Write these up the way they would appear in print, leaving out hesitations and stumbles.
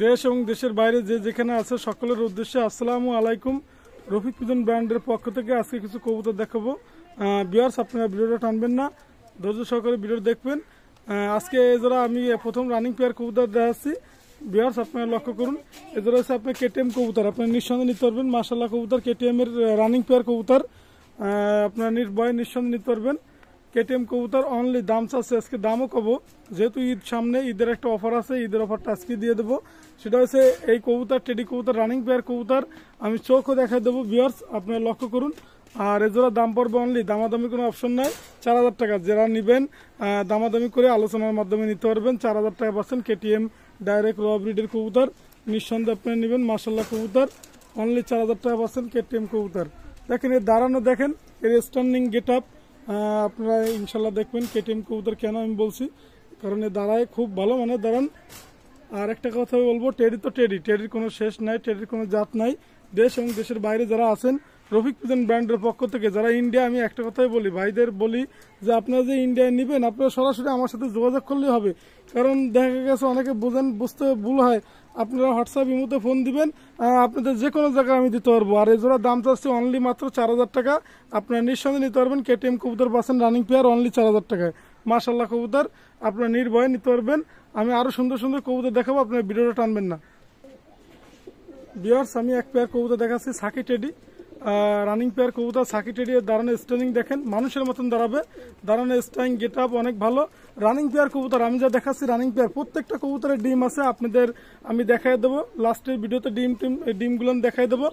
দেশ এবং দেশের বাইরে যে যেখানে আছে সকলের উদ্দেশ্যে আসসালামু আলাইকুম। রফিক পিজন ব্র্যান্ডের পক্ষ থেকে আজকে কিছু কবুতর দেখাবো। ভিউয়ার্স, আপনারা ভিডিওটা টানবেন না, ধৈর্য সহকারে ভিডিও দেখবেন। আজকে যারা আমি প্রথম রানিং পেয়ার কবুতর দেখাচ্ছি। ভিউয়ার্স, আপনারা লক্ষ্য করুন, এদের হচ্ছে আপনার কেটিএম কবুতর, আপনার নিঃসন্দেহে নিতে পারবেন। মাশাআল্লাহ কবুতর কেটিএম এর রানিং পেয়ার কবুতর, আপনার নির্ভয়ে নিঃসন্দেহে নিতে পারবেন। কেটিএম কবুতর অনলি দাম চাচ্ছে আজকে, দামও কব, যেহেতু ঈদ সামনে, ঈদের একটা অফার আছে, ঈদের অফারটা আজকে দিয়ে দেবো। সেটা হচ্ছে এই কবুতর টেডি কবুতর রানিং পেয়ার কবুতর আমি চোখও দেখাই দেবো। ভিউয়ার্স, আপনারা লক্ষ্য করুন। আর এজোড়া দাম পড়বে অনলি, দামাদামি কোনো অপশন নাই, 4000 টাকা। যারা নেবেন দামাদামি করে আলোচনার মাধ্যমে নিতে পারবেন। 4000 টাকা পাচ্ছেন কেটিএম ডাইরেক্ট র ব্রিডের কবুতর, নিঃসন্দেহে আপনারা নেবেন। মাশাআল্লাহ কবুতর অনলি 4000 টাকা পাচ্ছেন কেটিএম কবুতর। দেখেন এর দাঁড়ানো, দেখেন এর স্ট্যান্ডিং গেট আপ, আপনারা ইনশাল্লাহ দেখবেন কেটিএম কবুতর। কেন আমি বলছি, কারণ এ দাঁড়ায় খুব ভালো, মানে দাঁড়ান। আর একটা কথা বলবো, টেডি তো টেডি, টেডির কোনো শেষ নাই, টেডির কোনো জাত নাই। দেশ এবং দেশের বাইরে যারা আছেন রফিক পিজন ব্র্যান্ডের পক্ষ থেকে, যারা ইন্ডিয়া, আমি একটা কথাই বলি ভাইদের বলি যে আপনারা যে ইন্ডিয়ায় নেবেন, আপনারা সরাসরি আমার সাথে যোগাযোগ করলেই হবে। কারণ দেখা গেছে অনেকে বুঝতে ভুল হয়, আপনারা হোয়াটসঅ্যাপ ইমোতে ফোন দিবেন, আপনাদের যে কোনো জায়গায় আমি দিতে পারবো। আর এজোড়া দাম চাচ্ছে অনলি মাত্র 4000 টাকা। আপনারা নিঃসন্দেহে নিতে পারবেন। কেটিএম কবুতর পাচ্ছেন রানিং পেয়ার অনলি 4000 টাকায়। মাশাআল্লাহ কবুতর আপনারা নির্ভয়ে নিতে পারবেন। আমি আরো সুন্দর সুন্দর কবুতর দেখাবো, আপনারা ভিডিওটা টানবেন না। ভিউয়ার্স, আমি এক পেয়ার কবুতর দেখাচ্ছি, সাকি টেডি রানিং পেয়ার কবুতর। সাকি টেডি এর দাঁড়ানো স্ট্যান্ডিং দেখেন, মানুষের মতন দাঁড়াবে, দাঁড়ানো স্টাইং গেট আপ অনেক ভালো। রানিং পেয়ার কবুতর আমি যা দেখাচ্ছি রানিং পেয়ার, প্রত্যেকটা কবুতরের ডিম আছে, আপনাদের আমি দেখাই দেবো লাস্টের ভিডিওতে। ডিমগুলো দেখাই দেবো।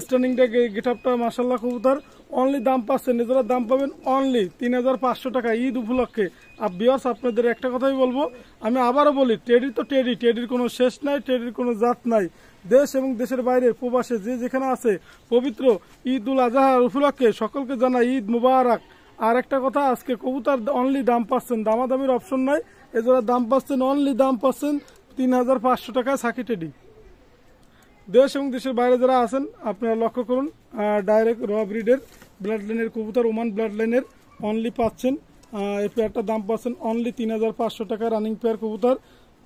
স্ট্যান্ডিংটা গেট আপটা মাশাআল্লাহ কবুতর অনলি দাম পাচ্ছেন, এজোড়া দাম পাবেন অনলি 3500 টাকা ঈদ উপলক্ষে। আর ভিউয়ার্স, আপনাদের একটা কথাই বলবো, আমি আবারও বলি, টেডি তো টেডি, টেডির কোনো শেষ নাই, টেডির কোনো জাত নাই। দেশ এবং দেশের বাইরে প্রবাসে যে যেখানে আছে পবিত্র ঈদ উল আজহার উপলক্ষে সকলকে জানাই ঈদ মুবারক। আর একটা কথা, আজকে কবুতর অনলি দাম পাচ্ছেন, দামাদামির অপশন নাই। এজোড়া দাম পাচ্ছেন অনলি, দাম পাচ্ছেন 3500 টাকায় সাকি টেডি। দেশ এবং দেশের বাইরে যারা আছেন আপনারা লক্ষ্য করুন, ডাইরেক্ট র ব্রিডের ব্লাড লাইনের কবুতর, ওমান ব্লাড লাইনের অনলি পাচ্ছেন। এই পেয়ারটার দাম পাচ্ছেন অনলি 3500 টাকা। রানিং পেয়ার কবুতর,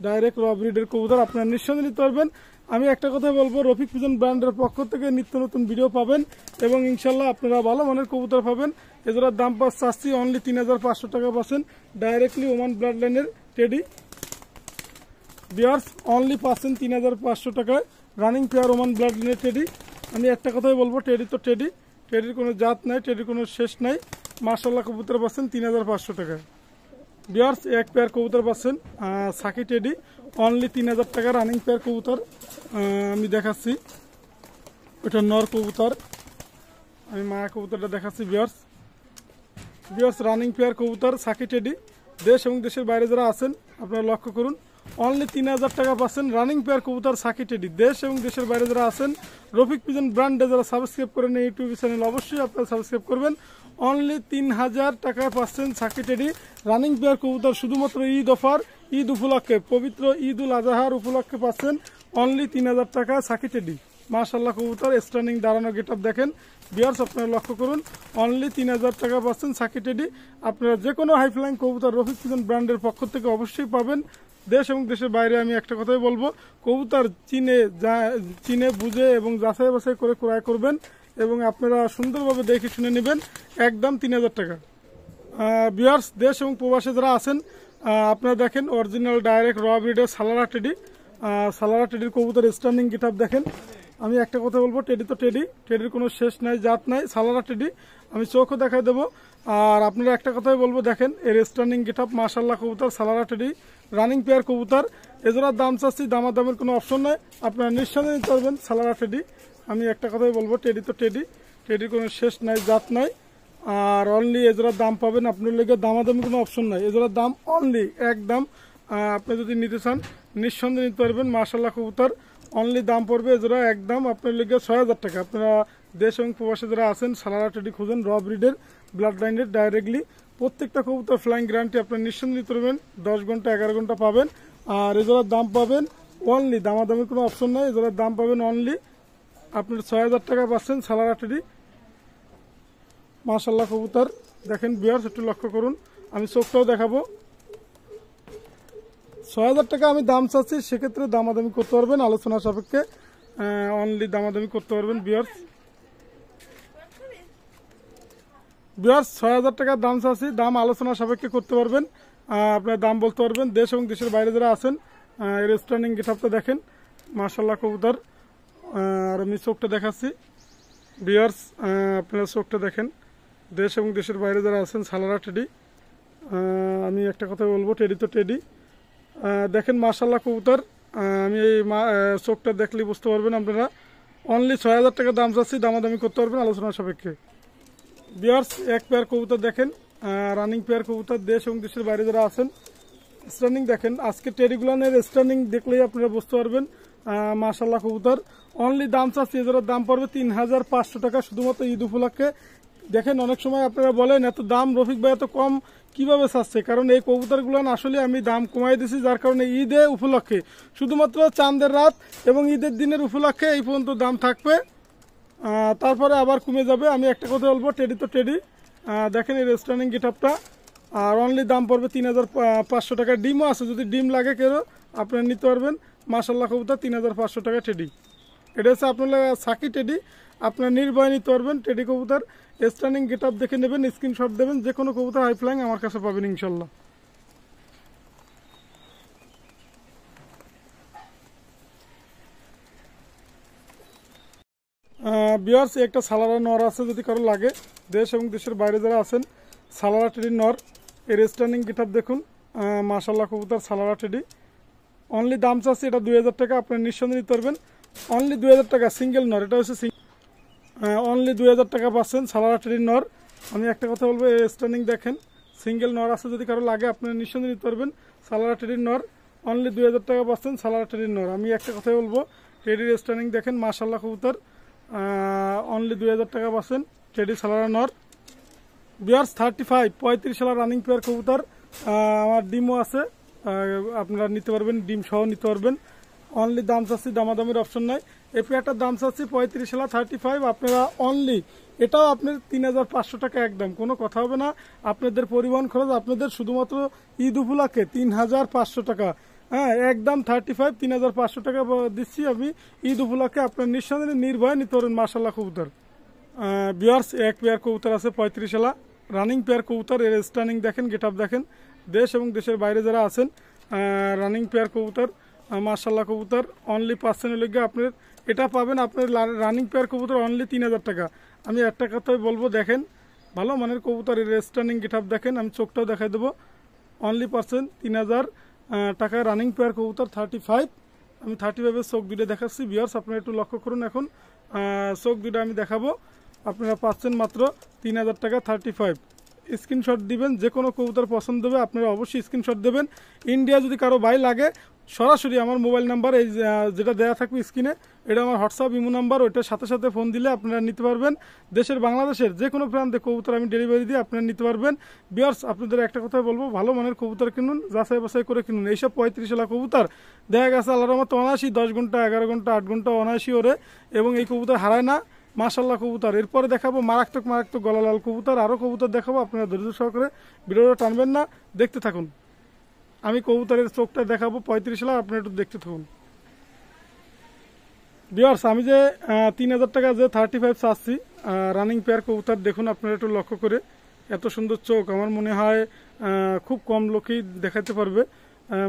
ডাইরেক্ট র ব্রিডের কবুতর, আপনারা নিঃসন্দেহে নিতে পারবেন। আমি একটা কথা বলবো, রফিক পিজন ব্র্যান্ডের পক্ষ থেকে নিত্য নতুন ভিডিও পাবেন এবং ইনশাল্লাহ আপনারা ভালো মানের কবুতর পাবেন। এজোড়ার দাম চাচ্ছি অনলি 3500 টাকা পাচ্ছেন ডাইরেক্টলি ওমান ব্লাড লাইনের টেডি। ভিউয়ার্স, অনলি পাচ্ছেন 3500 টাকায় রানিং পেয়ার ওমান ব্লাড লাইনের টেডি। আমি একটা কথাই বলবো, টেডি তো টেডি, টেডির কোনো জাত নাই, টেডির কোনো শেষ নাই। মাশাআল্লাহ কবুতর পাচ্ছেন 3500 টাকায়। ভিউয়ার্স, এক পেয়ার কবুতর পাচ্ছেন সাকি টেডি অনলি 3000 টাকা রানিং পেয়ার কবুতর আমি দেখাচ্ছি। ওটা নর কবুতর, আমি মায়া কবুতরটা দেখাচ্ছি। ভিউয়ার্স রানিং পেয়ার কবুতর সাকি টেডি। দেশ এবং দেশের বাইরে যারা আছেন আপনারা লক্ষ্য করুন, অনলি 3000 টাকা পাচ্ছেন রানিং পেয়ার কবুতর সাকি টেডি। দেশ এবং দেশের বাইরে যারা আছেন রফিক পিজন ব্র্যান্ডে যারা সাবস্ক্রাইব করেন এই ইউটিউব চ্যানেল, অবশ্যই আপনারা সাবস্ক্রাইব করবেন। অনলি 3000 টাকায় পাচ্ছেন সাকি টেডি রানিং পেয়ার কবুতর, শুধুমাত্র ঈদ অফার, ঈদ উপলক্ষে, পবিত্র ঈদ উল আজহার উপলক্ষে পাচ্ছেন অনলি 3000 টাকা সাকি টেডি। মাশাআল্লাহ কবুতর স্ট্যান্ডিং দাঁড়ানো গেট আপ দেখেন। ভিউয়ার্স, আপনারা লক্ষ্য করুন, অনলি 3000 টাকা পাচ্ছেন সাকি টেডি। আপনারা যে কোনো হাইফ্লাইং কবুতর রফিক পিজন ব্র্যান্ডের পক্ষ থেকে অবশ্যই পাবেন। দেশ এবং দেশের বাইরে আমি একটা কথাই বলবো, কবুতর চিনে বুঝে এবং যাচাই বাছাই করে ক্রয় করবেন এবং আপনারা সুন্দরভাবে দেখে শুনে নেবেন। একদম 3000 টাকা। ভিউয়ার্স, দেশ এবং প্রবাসে যারা আছেন আপনারা দেখেন অরিজিনাল ডাইরেক্ট র ব্রিডের সালারা টেডি, সালারা টেডির কবুতর স্ট্যান্ডিং গেট আপ দেখেন। আমি একটা কথা বলবো, টেডি তো টেডি, টেডির কোনো শেষ নাই, জাত নাই, সালারা টেডি আমি চোখও দেখাই দেবো। আর আপনারা একটা কথাই বলবো, দেখেন এর স্ট্যান্ডিং গেট আপ, মাশাআল্লাহ কবুতর সালারা টেডি রানিং পেয়ার কবুতর। এজোড়ার দাম চাচ্ছি, দামাদামের কোনো অপশন নাই, আপনারা নিঃসন্দেহে নিতে পারবেন সালারা টেডি। আমি একটা কথাই বলবো, টেডি তো টেডি, টেডির কোনো শেষ নাই, জাত নাই। আর অনলি এজোড়ার দাম পাবেন, আপনার লেগে দামাদামি কোনো অপশন নাই, এজোড়ার দাম অনলি একদম। আপনি যদি নিতে চান নিঃসন্দেহে নিতে পারবেন। মাশাআল্লাহ কবুতর অনলি দাম পড়বে এজোড়া একদম আপনার লেগে 6000 টাকা। আপনারা দেশ এবং প্রবাসে যারা আছেন সালারা টেডি খুঁজেন, র ব্রিডের ব্লাড লাইনের ডাইরেক্টলি, প্রত্যেকটা কবুতর ফ্লাইং গ্যারান্টি, আপনার নিঃসন্দেহে নিতে পারবেন। 10 ঘন্টা 11 ঘন্টা পাবেন। আর এজোড়ার দাম পাবেন অনলি, দামাদামির কোনো অপশন নাই, এজোড়ার দাম পাবেন অনলি আপনার 6000 টাকা পাচ্ছেন সালারা টেডি। মাশাআল্লাহ কবুতর দেখেন। ভিউয়ার্স, একটু লক্ষ্য করুন, আমি চোখটাও দেখাবো। ৬,০০০ টাকা আমি দাম চাচ্ছি, সেক্ষেত্রে দামাদামি করতে পারবেন আলোচনা সাপেক্ষে, অনলি দামাদামি করতে পারবেন ভিউয়ার্স। ৬,০০০ টাকার দাম চাচ্ছি, দাম আলোচনা সাপেক্ষে করতে পারবেন, আপনার দাম বলতে পারবেন। দেশ এবং দেশের বাইরে যারা আছেন এর স্ট্যান্ডিং গেটআপটা দেখেন, মাশাআল্লাহ কবুতর। আর আমি চোখটা দেখাচ্ছি ভিউয়ার্স, আপনারা চোখটা দেখেন। দেশ এবং দেশের বাইরে যারা আছেন সালারা টেডি, আমি একটা কথা বলবো, টেডি তো টেডি দেখেন মাশাআল্লাহ কবুতর। আমি এই চোখটা দেখলে বুঝতে পারবেন আপনারা। অনলি ৬,০০০ টাকা দাম চাচ্ছি, দামাদামি করতে পারবেন আলোচনা সাপেক্ষে ভিউয়ার্স। এক পেয়ার কবুতর দেখেন, রানিং পেয়ার কবুতর। দেশ এবং দেশের বাইরে যারা আছেন স্ট্যান্ডিং দেখেন, আজকে টেডিগুলানের স্ট্যান্ডিং দেখলেই আপনারা বুঝতে পারবেন মাশাআল্লাহ কবুতর। অনলি দাম চাচ্ছি, এদের দাম পড়বে ৩,৫০০ টাকা শুধুমাত্র ঈদ উপলক্ষে। দেখেন অনেক সময় আপনারা বলেন এত দাম রফিক ভাই এত কম কিভাবে চাচ্ছে, কারণ এই কবুতরগুলো আসলে আমি দাম কমাই দিছি, যার কারণে ঈদে উপলক্ষে শুধুমাত্র চাঁদের রাত এবং ঈদের দিনের উপলক্ষে এই পর্যন্ত দাম থাকবে, তারপরে আবার কমে যাবে। আমি একটা কথা বলবো, টেডি তো টেডি দেখেন এই স্ট্যান্ডিং গেটআপটা। আর অনলি দাম পড়বে ৩,৫০০ টাকা। ডিমও আছে, যদি ডিম লাগে কেউ আপনারা নিতে পারবেন। মাশাআল্লাহ কবুতর ৩,৫০০ টাকা টেডি। এটা হচ্ছে আপনার সাকি টেডি, আপনার নির্ভয় নিতে পারবেন টেডি কবুতর। স্ট্যান্ডিং গেটআপ দেখে নেবেন, স্ক্রিনশট দেবেন, যে কোনো কবুতর হাই ফ্লাইং আমার কাছে পাবেন ইনশাল্লাহ। ভিউয়ার্স একটা সালারা নর আছে, যদি কারো লাগে। দেশ এবং দেশের বাইরে যারা আছেন সালারা টেডি নর, এর স্ট্যান্ডিং গেটআপ দেখুন, মাশাআল্লাহ কবুতর সালারা টেডি। অনলি দাম চাচ্ছি এটা ২,০০০ টাকা, আপনার নিঃসন্দেহে নিতে পারবেন। অনলি ২,০০০ টাকা সিঙ্গেল নর, এটা হচ্ছে অনলি ২,০০০ টাকা পাচ্ছেন সালারা টেডি নর। আমি একটা কথা বলবো, এই স্ট্যান্ডিং দেখেন, সিঙ্গেল নর আছে, যদি কারো লাগে আপনারা নিঃসন্দেহে নিতে পারবেন সালারা টেডির নর। অনলি ২,০০০ টাকা পাচ্ছেন সালারা টেডির নর। আমি একটা কথা বলবো, টেডির স্ট্যান্ডিং দেখেন মাশাআল্লাহ কবুতর, অনলি ২,০০০ টাকা পাচ্ছেন টেডি সালারা নর। ভিউয়ার্স 35 সালা রানিং পেয়ার কবুতর, আমার ডিমও আছে, আপনারা নিতে পারবেন, ডিম সহ নিতে পারবেন। অনলি দাম চাচ্ছি, দামাদামির অপশন নাই। এই পেয়ারটার দাম চাচ্ছি 35 সালা 35, আপনারা অনলি এটাও আপনার ৩,৫০০ টাকা একদম, কোনো কথা হবে না। আপনাদের পরিবহন খরচ আপনাদের শুধুমাত্র ঈদ উপলক্ষে ৩,৫০০ টাকা, হ্যাঁ একদম 35 ৩,৫০০ টাকা দিচ্ছি আমি ঈদ উপলক্ষে। আপনার নিঃসন্দেহে নির্ভয়ে নিতে পারেন মাশাআল্লাহ কবুতর। ভিউয়ার্স এক পেয়ার কবুতর আছে 35 সালা রানিং পেয়ার কবুতর, এর স্ট্যান্ডিং দেখেন, গেটআপ দেখেন। দেশ এবং দেশের বাইরে যারা আছেন রানিং পেয়ার কবুতর, মাশাআল্লাহ কবুতর অনলি পার্সেন্টের লেগে আপনার এটা পাবেন। আপনার রানিং পেয়ার কবুতর অনলি ৩,০০০ টাকা। আমি একটা কথাই বলবো, দেখেন ভালো মানের কবুতর, এর স্ট্যান্ডিং গেটআপ দেখেন, আমি চোখটাও দেখাই দেবো। অনলি পার্সেন্ট ৩,০০০ টাকা রানিং পেয়ার কবুতর 35। আমি 35-এর চোখ দুটো দেখাচ্ছি ভিউয়ার্স, আপনারা একটু লক্ষ্য করুন। এখন চোখ দুটো আমি দেখাবো, আপনারা পাচ্ছেন মাত্র ৩,০০০ টাকা 35। স্ক্রিনশট দিবেন, যে কোনো কবুতর পছন্দ হবে আপনারা অবশ্যই স্ক্রিনশট দেবেন। ইন্ডিয়া যদি কারো বাই লাগে সরাসরি আমার মোবাইল নাম্বার এই যেটা দেওয়া থাকবে স্ক্রিনে, এটা আমার হোয়াটসঅ্যাপ ইমো নাম্বার, ওইটার সাথে সাথে ফোন দিলে আপনারা নিতে পারবেন। দেশের বাংলাদেশের যে কোনো প্রান্তে কবুতর আমি ডেলিভারি দিয়ে আপনারা নিতে পারবেন। ভিউয়ার্স আপনাদের একটা কথা বলবো, ভালো মানের কবুতর কিনুন, যাচাই বাছাই করে কিনুন। এইসব 35 সালা কবুতর দেখা গেছে আল্লাহর রহমতে অনায়াসই 10 ঘন্টা 11 ঘন্টা 8 ঘন্টা অনায়াসই ওরে, এবং এই কবুতর হারায় না মাশাআল্লাহ কবুতর। এরপরে দেখাবো মারাত্মক গলালাল কবুতর, আরও কবুতর দেখাবো, আপনারা ধৈর্য সহকারে ভিডিওটা টানবেন না, দেখতে থাকুন। আমি কবুতরের চোখটা দেখাবো 35 সালা, আপনারা একটু দেখতে থাকুন। ভিউয়ার্স আমি যে ৩,০০০ টাকা যে 35 চাচ্ছি রানিং পেয়ার কবুতর, দেখুন আপনারা একটু লক্ষ্য করে, এত সুন্দর চোখ আমার মনে হয় খুব কম লোকই দেখাতে পারবে।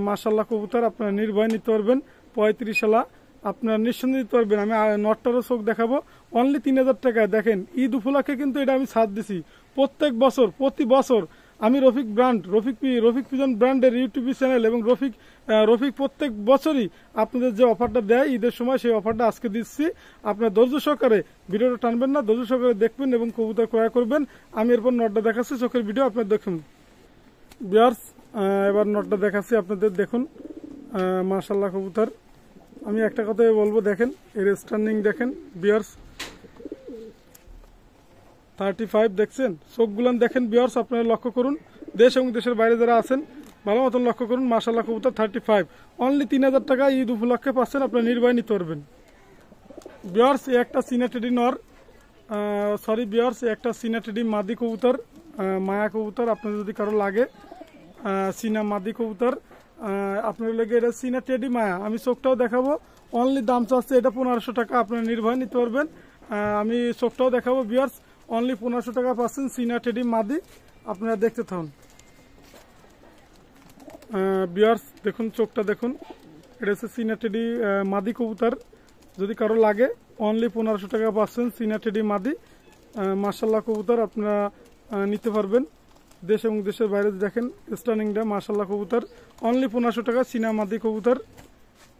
মাশাআল্লাহ কবুতর আপনারা নির্ভয় নিতে পারবেন 35 সালা, আপনারা নিঃসন্দেহে দিতে পারবেন। আমি নটটারও চোখ দেখাবো অনলি ৩,০০০ টাকা। দেখেন ঈদ উপলক্ষে কিন্তু এটা আমি ছাড় দিছি, প্রত্যেক বছর প্রতি বছর আমি রফিক ব্র্যান্ড রফিক পিজন ব্র্যান্ডের ইউটিউব চ্যানেল এবং রফিক প্রত্যেক বছরই আপনাদের যে অফারটা দেয় ঈদের সময়, সেই অফারটা আজকে দিচ্ছি। আপনার ধৈর্য সহকারে ভিডিওটা টানবেন না, ধৈর্য সহকারে দেখবেন এবং কবুতর ক্রয় করবেন। আমি এরপর নটটা দেখাচ্ছি, চোখের ভিডিও আপনার দেখুন। ভিউয়ার্স এবার নটটা দেখাচ্ছি আপনাদের, দেখুন মাশাআল্লাহ কবুতর। আমি একটা কথাই বলবো, দেখেন এর স্ট্যান্ডিং দেখেন ভিউয়ার্স 35 দেখছেন, চোখগুলান দেখেন ভিউয়ার্স, আপনারা লক্ষ্য করুন। দেশ এবং দেশের বাইরে যারা আছেন ভালো মতন লক্ষ্য করুন। মাশাআল্লাহ কবুতর 35 অনলি ৩,০০০ টাকা ঈদ উপলক্ষে পাচ্ছেন, আপনারা নির্ভয় নিতে পারবেন। ভিউয়ার্স একটা সিনাটেডি নর, ভিউয়ার্স একটা সিনাটেডি মাদি কবুতর, মায়া কবুতর, আপনাদের যদি কারো লাগে সিনা মাদি কবুতর, আপনার লেগে এটা চীনা টেডি মায়া, আমি চোখটাও দেখাবো। অনলি দাম চাচ্ছে এটা 1500 টাকা, আপনারা নির্ভয় নিতে পারবেন। আমি চোখটাও দেখাবো ভিউয়ার্স, অনলি 1500 টাকা পাচ্ছেন চীনা টেডি মাদি। আপনারা দেখতে থাকুন ভিউয়ার্স, দেখুন চোখটা দেখুন, এটা হচ্ছে চীনা টেডি মাদি কবুতর। যদি কারো লাগে অনলি 1500 টাকা পাচ্ছেন চীনা টেডি মাদি। মাশাল্লাহ কবুতর আপনারা নিতে পারবেন। দেশ এবং দেশের বাইরে দেখেন স্টার্নিংটা, মাশাল্লাহ কবুতর অনলি 1500 টাকা চীনা মাদি কবুতর।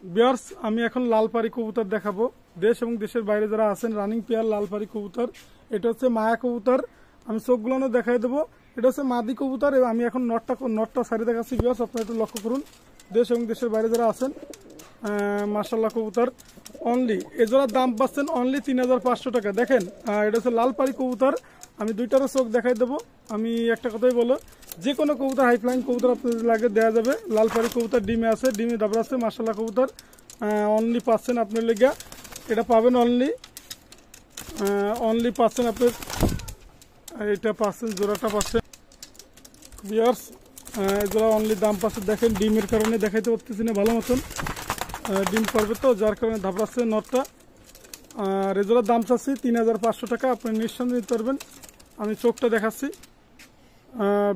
ভিউয়ার্স, আমি এখন লালপাড়ি কবুতর দেখাবো। দেশ এবং দেশের বাইরে যারা আছেন রানিং পেয়ার লালপাড়ি কবুতর, এটা হচ্ছে মায়া কবুতর। আমি চোখগুলো দেখাই দেবো। এটা হচ্ছে মাদি কবুতর। আমি এখন নটটা সারি দেখাচ্ছি ভিউয়ার্স, আপনারা একটু লক্ষ্য করুন। দেশ এবং দেশের বাইরে যারা আছেন মাশাল্লাহ কবুতর অনলি এজোড়ার দাম পাচ্ছেন অনলি 3500 টাকা। দেখেন এটা হচ্ছে লালপাড়ি কবুতর। আমি দুইটারও চোখ দেখাই দেবো। আমি একটা কথাই বলো, যে কোনো কবুতর হাই ফ্লাইং কবুতর আপনাদের লাগে দেওয়া যাবে। লালপাড়ি কবুতর ডিমে আছে, ডিমে দাবড়া আছে। মাশাল্লাহ কবুতর অনলি পাচ্ছেন আপনার লেগে, এটা পাবেন অনলি পাচ্ছেন আপনার, এটা পাচ্ছেন জোড়াটা পাচ্ছেন ভিউয়ার্স। এগুলো অনলি দাম পাচ্ছে। দেখেন ডিমের কারণে দেখাইতে পারতেছি না ভালো মতন, ডিম পারবে তো যার কারণে ধাপড়াচ্ছে নটটা। আর এগুলোর দাম চাচ্ছি 3500 টাকা, আপনি নিঃসন্দেহে নিতে পারবেন। আমি চোখটা দেখাচ্ছি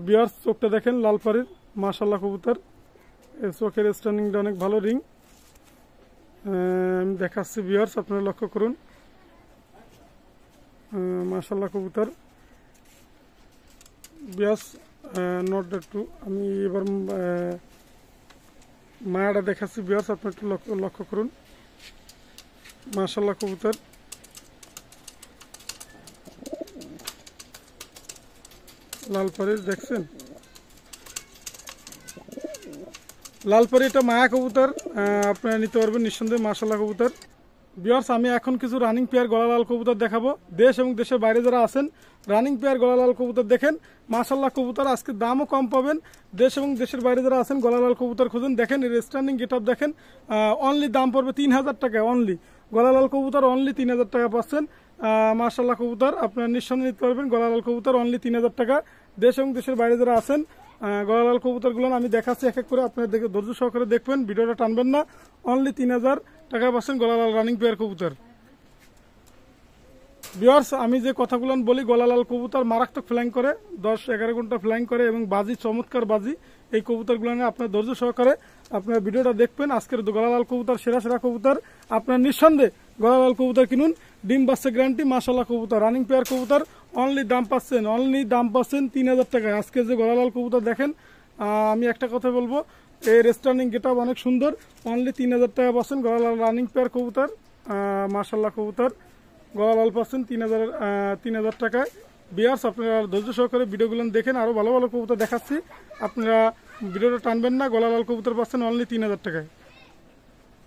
ভিউয়ার্স, চোখটা দেখেন লালপাড়ির মাশাল্লাহ কবুতর। এর চোখের স্ট্যান্ডিংটা অনেক ভালো রিং। আমি দেখাচ্ছি ভিউয়ার্স, আপনারা লক্ষ্য করুন মাশাল্লাহ কবুতর ভিউয়ার্স। নট একটু আমি এবার মায়াটা দেখাচ্ছি ভিউয়ার্স, আপনারা একটু লক্ষ্য করুন মাশাল্লাহ কবুতর। লালপাড়ির দেখছেন, লালপাড়ি এটা মায়া কবুতর, আপনারা নিতে পারবেন নিঃসন্দেহে মাশাল্লাহ কবুতর। ভিউয়ার্স, আমি এখন কিছু রানিং পেয়ার গলালাল কবুতর দেখাবো। দেশ এবং দেশের বাইরে যারা আছেন রানিং পেয়ার গলালাল কবুতর দেখেন মাশাল্লাহ কবুতর, আজকে দামও কম পাবেন। দেশ এবং দেশের বাইরে যারা আছেন গলালাল কবুতর খুঁজেন। দেখেন এর স্ট্যান্ডিং গেট আপ দেখেন, অনলি দাম পড়বে 3000 টাকা। অনলি গলালাল কবুতর অনলি 3000 টাকা পাচ্ছেন মাশাল্লাহ কবুতর, আপনারা নিঃসন্দেহে নিতে পারবেন। গলালাল কবুতর অনলি 3000 টাকা। দেশ এবং দেশের বাইরে যারা আছেন গলালাল কবুতরগুলো আমি দেখাচ্ছি এক এক করে, আপনারা দেখে ধৈর্য সহকারে দেখবেন, ভিডিওটা টানবেন না। অনলি 3000 টাকা পাচ্ছেন গলালাল রানিং পেয়ার কবুতর। ভিউয়ার্স, আমি যে কথাগুলো বলি, গলালাল কবুতর মারাত্মক ফ্লাইং করে, 10-11 ঘন্টা ফ্লাইং করে এবং বাজি চমৎকার বাজি। এই কবুতরগুলো নিয়ে আপনার ধৈর্য সহকারে আপনার ভিডিওটা দেখবেন। আজকের গলালাল কবুতর সেরা সেরা কবুতর, আপনার নিঃসন্দেহে গলালাল কবুতর কিনুন, ডিম বাচ্চা গ্যারান্টি মাশাল্লাহ কবুতর রানিং পেয়ার কবুতর। অনলি দাম পাচ্ছেন 3000 টাকায়। আজকে যে গলালাল কবুতর দেখেন, আমি একটা কথা বলবো, এর স্ট্যান্ডিং গেট আপ অনেক সুন্দর। অনলি 3000 টাকা পাচ্ছেন গলালাল রানিং পেয়ার কবুতর মাশাল্লাহ কবুতর। গলালাল পাচ্ছেন 3000 টাকায়। ভিউয়ার্স, আপনারা ধৈর্য সহকারে ভিডিওগুলো দেখেন, আরো ভালো ভালো কবুতর দেখাচ্ছি, আপনারা ভিডিওটা টানবেন না। গলালাল কবুতর পাচ্ছেন অনলি 3000 টাকায়।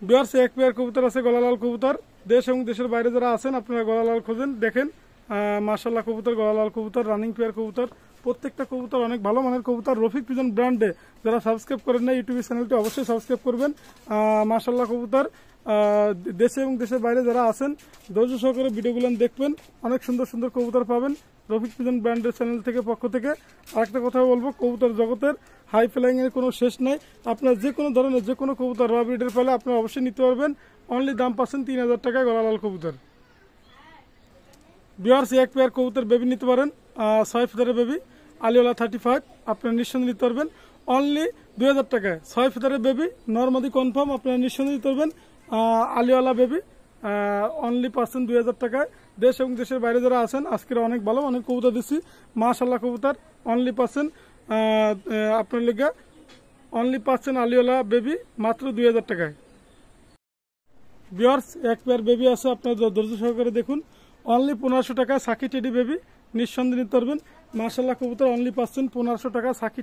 ভিউয়ার্স, এক পেয়ার কবুতর আছে গলালাল কবুতর। দেশ এবং দেশের বাইরে যারা আছেন আপনারা গলালাল খোঁজেন, দেখেন মাশাল্লাহ কবুতর, গলালাল কবুতর রানিং পেয়ার কবুতর। প্রত্যেকটা কবুতর অনেক ভালো মানের কবুতর। রফিক পিজন ব্র্যান্ডে যারা সাবস্ক্রাইব করেন না ইউটিউব চ্যানেলটি অবশ্যই সাবস্ক্রাইব করবেন। মাশাল্লাহ কবুতর, দেশে এবং দেশের বাইরে যারা আছেন ধৈর্য সহকারে ভিডিওগুলো দেখবেন, অনেক সুন্দর সুন্দর কবুতর পাবেন রফিক পিজন ব্র্যান্ডের চ্যানেল থেকে পক্ষ থেকে। আরেকটা কথা বলবো, কবুতর জগতের হাই ফ্লাইং এর কোনো শেষ নাই। আপনার যে কোনো ধরনের যে কোনো কবুতর র ব্রিডের পেলে আপনারা অবশ্যই নিতে পারবেন। অনলি দাম পাচ্ছেন 3000 টাকায় গলালাল কবুতর। ভিউয়ার্স, এক পেয়ার কবুতর বেবি নিতে পারেন, 6 ফিদারের বেবি আলিওয়ালা 35, আপনারা নিঃসন্দেহে নিতে পারবেন অনলি 2000 টাকায়। 6 ফিদারের বেবি নর্মাদি কনফার্ম, আপনারা নিঃসন্দেহে নিতে পারবেন আলিওয়ালা বেবি অনলি পাচ্ছেন 2000 টাকায়। দেশ এবং দেশের বাইরে যারা আছেন আজকের অনেক ভালো অনেক কবুতর দিচ্ছি মাশাল্লাহ কবুতর। অনলি পাচ্ছেন আপনার লেগে অনলি পাচ্ছেন আলিওয়ালা বেবি মাত্র 2000 টাকায়। ভিউয়ার্স, এক পেয়ার বেবি আছে, আপনারা ধৈর্য সহকারে দেখুন, অনলি 1500 টাকায় সাকি টেডি বেবি, নিঃসন্দেহে নিতে পারবেন মাশাল্লাহ কবুতর। অনলি পাচ্ছেন 1500 টাকা সাকি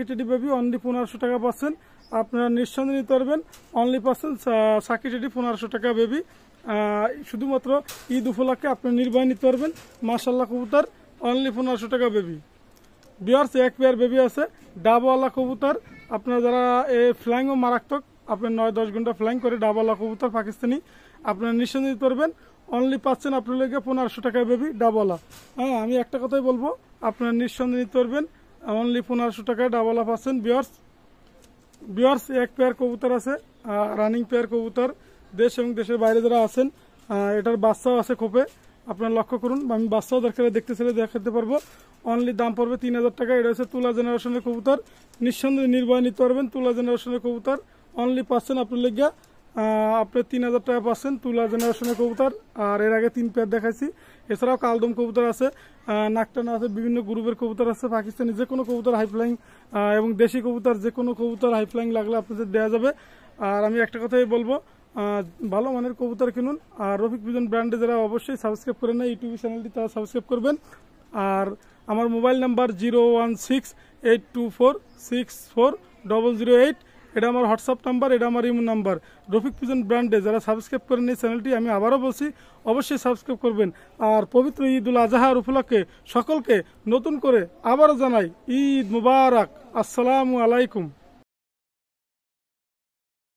টেডি বেবি অনলি 1500 টাকা পাচ্ছেন, আপনারা নিঃসন্দেহে নিতে পারবেন। অনলি পাচ্ছেন সাকি টেডি 1500 টাকা বেবি। শুধুমাত্র ঈদ উপলক্ষে আপনি নির্ভয় নিতে পারবেন মাশাল্লাহ কবুতর, অনলি 1500 টাকা বেবি। ভিউয়ার্স, এক পেয়ার বেবি আছে ডাবওয়ালা কবুতর, আপনারা যারা ফ্লাইংও মারাত্মক, আপনি 9-10 ঘন্টা ফ্লাইং করে ডাবওয়ালা কবুতর পাকিস্তানি, আপনারা নিঃসন্দেহে নিতে পারবেন। অনলি পাচ্ছেন আপনার লেগে 1500 টাকা বেবি ডাবওয়ালা। হ্যাঁ, আমি একটা কথাই বলবো, আপনারা নিঃসন্দেহে নিতে পারবেন অনলি 1500 টাকায় ডাবওয়ালা পাচ্ছেন। ভিউয়ার্স, ভিউয়ার্স এক পেয়ার কবুতর আছে, রানিং পেয়ার কবুতর, দেশ এবং দেশের বাইরে যারা আছেন এটার বাচ্চাও আছে খোপে, আপনারা লক্ষ্য করুন। আমি বাচ্চাও দরকার দেখতে চাইলে দেখাতে পারবো। অনলি দাম পড়বে 3000 টাকা। এটা হচ্ছে তুলা জেনারেশনের কবুতর, নিঃসন্দেহে নির্ভয় নিতে পারবেন। তুলা জেনারেশনের কবুতর অনলি পাচ্ছেন আপনার লেগিয়া আপনি 3000 টাকা পাচ্ছেন তুলা জেনারেশনের কবুতর। আর এর আগে 3 পেয়ার দেখাইছি। এছাড়াও কালদম কবুতর আছে, নাকটানা আছে, বিভিন্ন গ্রুপের কবুতর আছে। পাকিস্তানি যে কোনো কবুতর হাইফ্লাইং এবং দেশি কবুতর যে কোনো কবুতর হাইফ্লাইং লাগলে আপনাদের দেওয়া যাবে। আর আমি একটা কথাই বলবো, ভালো মানের কবুতর কিনুন। আর রফিক ভিজন ব্র্যান্ডে যারা অবশ্যই সাবস্ক্রাইব করেন না ইউটিউব চ্যানেলটি, তারা সাবস্ক্রাইব করবেন। আর আমার মোবাইল নাম্বার 01682464008, এটা আমার হোয়াটসঅ্যাপ নাম্বার, এটা আমার ইমো নাম্বার। রফিক ভিজন ব্র্যান্ডে যারা সাবস্ক্রাইব করেন এই চ্যানেলটি, আমি আবারও বলছি অবশ্যই সাবস্ক্রাইব করবেন। আর পবিত্র ঈদ উল আজহার উপলক্ষে সকলকে নতুন করে আবারও জানাই ঈদ মুবারক। আসসালামু আলাইকুম।